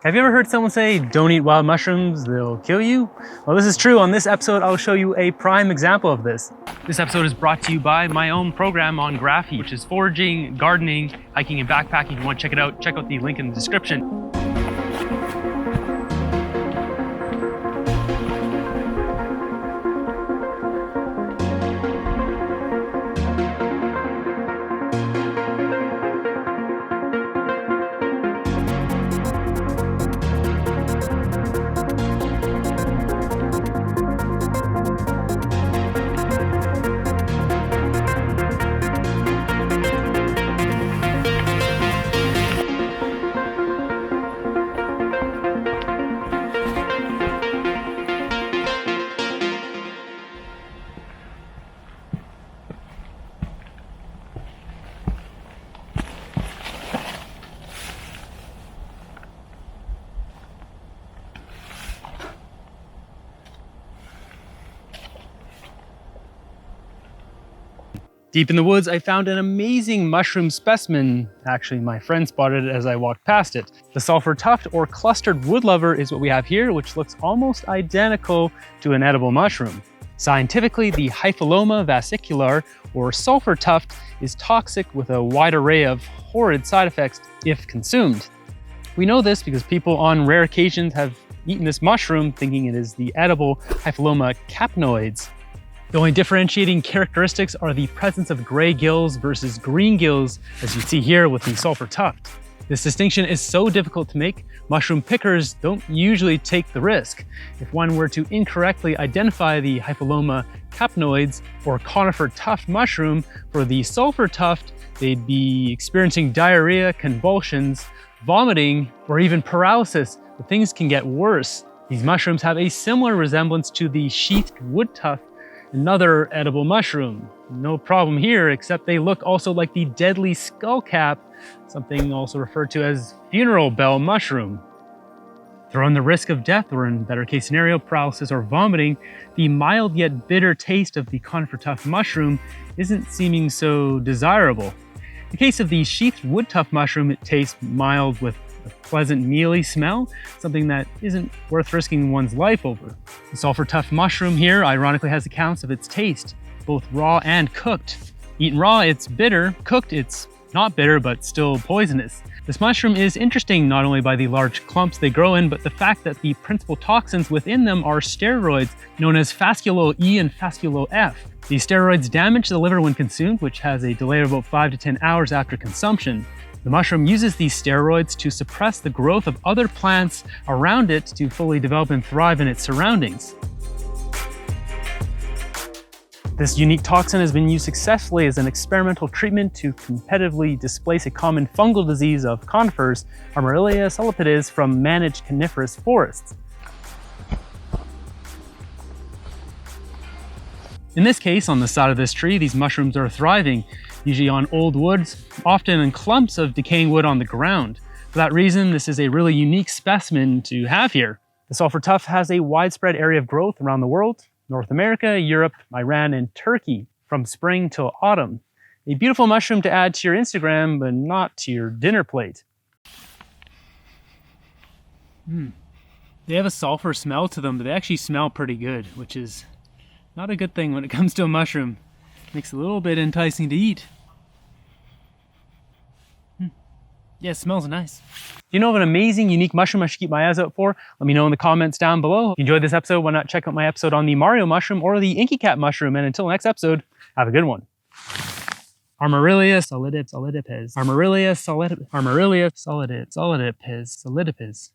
Have you ever heard someone say, don't eat wild mushrooms, they'll kill you? Well, this is true. On this episode, I'll show you a prime example of this. This episode is brought to you by my own program on Graphene, which is foraging, gardening, hiking, and backpacking. If you want to check it out, check out the link in the description. Deep in the woods, I found an amazing mushroom specimen. Actually, my friend spotted it as I walked past it. The sulfur tuft or clustered woodlover is what we have here, which looks almost identical to an edible mushroom. Scientifically, the Hypholoma vesicular or sulfur tuft is toxic with a wide array of horrid side effects if consumed. We know this because people on rare occasions have eaten this mushroom thinking it is the edible Hypholoma capnoides. The only differentiating characteristics are the presence of gray gills versus green gills, as you see here with the sulfur tuft. This distinction is so difficult to make, mushroom pickers don't usually take the risk. If one were to incorrectly identify the Hypholoma capnoides or conifer tuft mushroom for the sulfur tuft, they'd be experiencing diarrhea, convulsions, vomiting, or even paralysis. But things can get worse. These mushrooms have a similar resemblance to the sheathed wood tuft, another edible mushroom. No problem here, except they look also like the deadly skullcap, something also referred to as funeral bell mushroom. Throw in the risk of death, or in better case scenario, paralysis or vomiting, the mild yet bitter taste of the conifer tuft mushroom isn't seeming so desirable. In the case of the sheathed wood tuft mushroom, it tastes mild with a pleasant mealy smell, something that isn't worth risking one's life over. The sulfur tuft mushroom here ironically has accounts of its taste, both raw and cooked. Eaten raw, it's bitter. Cooked, it's not bitter, but still poisonous. This mushroom is interesting not only by the large clumps they grow in, but the fact that the principal toxins within them are steroids known as fasciculo E and fasciculo F. These steroids damage the liver when consumed, which has a delay of about 5 to 10 hours after consumption. The mushroom uses these steroids to suppress the growth of other plants around it to fully develop and thrive in its surroundings. This unique toxin has been used successfully as an experimental treatment to competitively displace a common fungal disease of conifers, Armillaria solipidis, from managed coniferous forests. In this case, on the side of this tree, these mushrooms are thriving, usually on old woods, often in clumps of decaying wood on the ground. For that reason, this is a really unique specimen to have here. The sulfur tuft has a widespread area of growth around the world: North America, Europe, Iran, and Turkey, from spring till autumn. A beautiful mushroom to add to your Instagram, but not to your dinner plate. They have a sulfur smell to them, but they actually smell pretty good, which is not a good thing when it comes to a mushroom. Makes it a little bit enticing to eat. Yeah, it smells nice. Do you know of an amazing, unique mushroom I should keep my eyes out for? Let me know in the comments down below. If you enjoyed this episode, why not check out my episode on the Mario mushroom or the Inky Cat mushroom? And until next episode, have a good one. Armillaria solidipes. Armillaria solidipes.